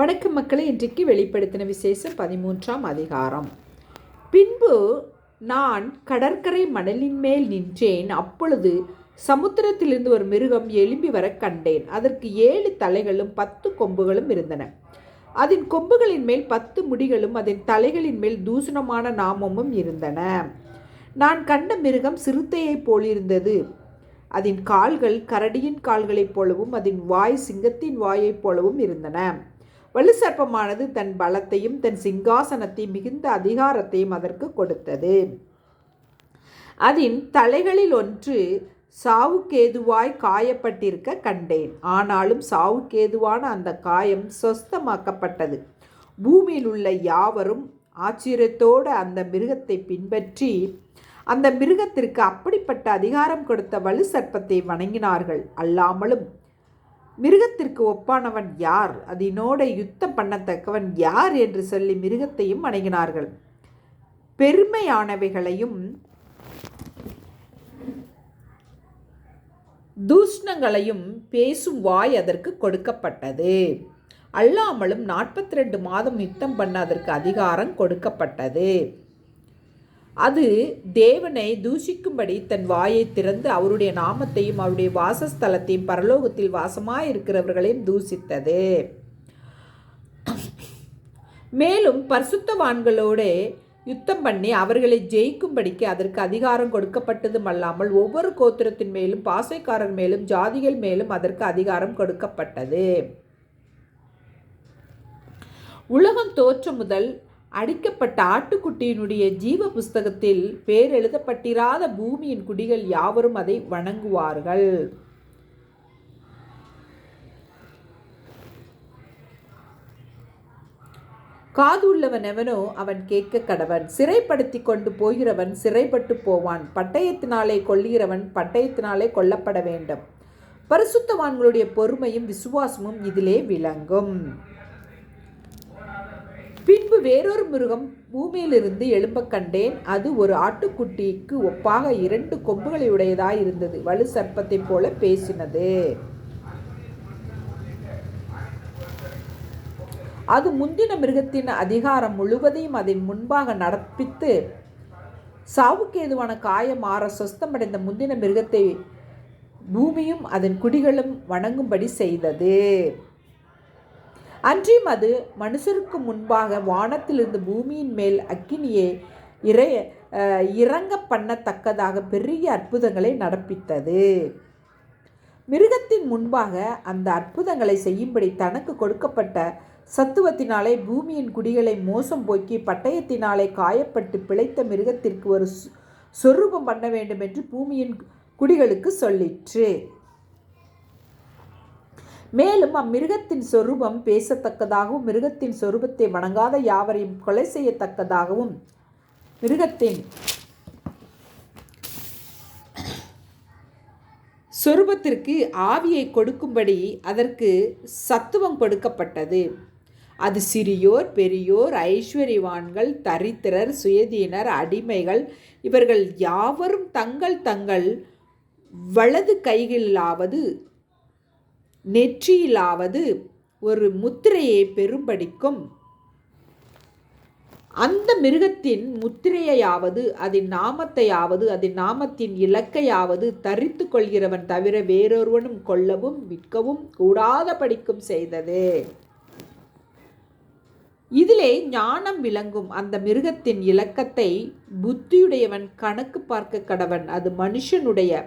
வணக்கம் மக்களே, இன்றைக்கு வெளிப்படுத்தின விசேஷம் 13ஆம் அதிகாரம். பின்பு நான் கடற்கரை மணலின் மேல் நின்றேன். அப்பொழுது சமுத்திரத்திலிருந்து ஒரு மிருகம் எழும்பி வர கண்டேன். அதற்கு 7 தலைகளும் 10 கொம்புகளும் இருந்தன. அதன் கொம்புகளின் மேல் 10 முடிகளும் அதன் தலைகளின் மேல் தூஷணமான நாமமும் இருந்தன. நான் கண்ட மிருகம் சிறுத்தையைப் போலிருந்தது. அதன் கால்கள் கரடியின் கால்களைப் போலவும் அதன் வாய் சிங்கத்தின் வாயைப் போலவும் இருந்தன. வலுசர்ப்பமானது தன் பலத்தையும் தன் சிங்காசனத்தையும் மிகுந்த அதிகாரத்தையும் அதற்கு கொடுத்தது. அதன் தலைகளில் ஒன்று சாவுக்கேதுவாய் காயப்பட்டிருக்க கண்டேன். ஆனாலும் சாவுக்கேதுவான அந்த காயம் சொஸ்தமாக்கப்பட்டது. பூமியில் உள்ள யாவரும் ஆச்சரியத்தோடு அந்த மிருகத்தை பின்பற்றி அந்த மிருகத்திற்கு அப்படிப்பட்ட அதிகாரம் கொடுத்த வலு சர்ப்பத்தை வணங்கினார்கள். அல்லாமலும் மிருகத்திற்கு ஒப்பானவன் யார், அதனோட யுத்தம் பண்ணத்தக்கவன் யார் என்று சொல்லி மிருகத்தையும் வணங்கினார்கள். பெருமையானவைகளையும் தூஷணங்களையும் பேசும் வாய் அதற்கு கொடுக்கப்பட்டது. அல்லாமலும் 42 மாதம் யுத்தம் பண்ண அதற்கு அதிகாரம் கொடுக்கப்பட்டது. அது தேவனை தூஷிக்கும்படி தன் வாயை திறந்து அவருடைய நாமத்தையும் அவருடைய வாசஸ்தலத்தையும் பரலோகத்தில் வாசமாயிருக்கிறவர்களையும் தூஷித்தது. மேலும் பரிசுத்தவான்களோடு யுத்தம் பண்ணி அவர்களை ஜெயிக்கும்படிக்கு அதற்கு அதிகாரம் கொடுக்கப்பட்டதும் அல்லாமல் ஒவ்வொரு கோத்திரத்தின் மேலும் பாசைக்காரர் மேலும் ஜாதிகள் மேலும் அதற்கு அதிகாரம் கொடுக்கப்பட்டது. உலகம் தோற்றம் முதல் அடிக்கப்பட்ட ஆட்டுக்குட்டியினுடைய ஜீவ புஸ்தகத்தில் பேர் எழுதப்பட்டிராத பூமியின் குடிகள் யாவரும் அதை வணங்குவார்கள். காது உள்ளவன் எவனோ அவன் கேட்க கடவன். சிறைப்படுத்தி கொண்டு போகிறவன் சிறைப்பட்டு போவான். பட்டயத்தினாலே கொல்லுகிறவன் பட்டயத்தினாலே கொல்லப்பட வேண்டும். பரிசுத்தவான்களுடைய பொறுமையும் விசுவாசமும் இதிலே விளங்கும். பின்பு வேறொரு மிருகம் பூமியிலிருந்து எழும்ப கண்டேன். அது ஒரு ஆட்டுக்குட்டிக்கு ஒப்பாக 2 கொம்புகளை உடையதாய் இருந்தது. வலு சர்ப்பத்தை போல பேசினது. அது முந்தின மிருகத்தின் அதிகாரம் முழுவதையும் அதன் முன்பாக நடப்பித்து சாவுக்கேதுவான காயம் ஆற சொஸ்தமடைந்த முந்தின மிருகத்தை பூமியும் அதன் குடிகளும் வணங்கும்படி செய்தது. அன்றியும் அது மனுஷருக்கு முன்பாக வானத்திலிருந்து பூமியின் மேல் அக்கினியை இறங்க பண்ணத்தக்கதாக பெரிய அற்புதங்களை நடப்பித்தது. மிருகத்தின் முன்பாக அந்த அற்புதங்களை செய்யும்படி தனக்கு கொடுக்கப்பட்ட சத்துவத்தினாலே பூமியின் குடிகளை மோசம் போக்கி பட்டயத்தினாலே காயப்பட்டு பிழைத்த மிருகத்திற்கு ஒரு சொரூபம் பண்ண வேண்டும் என்று பூமியின் குடிகளுக்கு சொல்லிற்று. மேலும் அம்மிருகத்தின் சொரூபம் பேசத்தக்கதாகவும் மிருகத்தின் சொரூபத்தை வணங்காத யாவரையும் கொலை செய்யத்தக்கதாகவும் மிருகத்தின் சொரூபத்திற்கு ஆவியை கொடுக்கும்படி அதற்கு சத்துவம் கொடுக்கப்பட்டது. அது சிறியோர் பெரியோர் ஐஸ்வர்யவான்கள் தரித்திரர் சுயதீனர் அடிமைகள் இவர்கள் யாவரும் தங்கள் தங்கள் வலது கைகளிலாவது நெற்றியிலாவது ஒரு முத்திரையை பெறும்படிக்கும் அந்த மிருகத்தின் முத்திரையாவது அதன் நாமத்தையாவது அதன் நாமத்தின் இலக்கையாவது தரித்து கொள்கிறவன் தவிர வேறொருவனும் கொல்லவும் விற்கவும் கூடாத படிக்கும் செய்தது. இதிலே ஞானம் விளங்கும். அந்த மிருகத்தின் இலக்கத்தை புத்தியுடையவன் கணக்கு பார்க்க கடவன். அது மனுஷனுடைய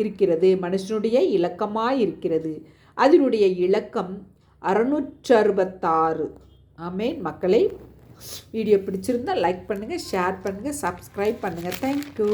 இருக்கிறது. மனுஷனுடைய இலக்கமாயிருக்கிறது. அதனுடைய இலக்கம் 666. ஆமேன். மக்களை, வீடியோ பிடிச்சிருந்தால் லைக் பண்ணுங்கள், ஷேர் பண்ணுங்கள், சப்ஸ்கிரைப் பண்ணுங்கள். தேங்க்யூ.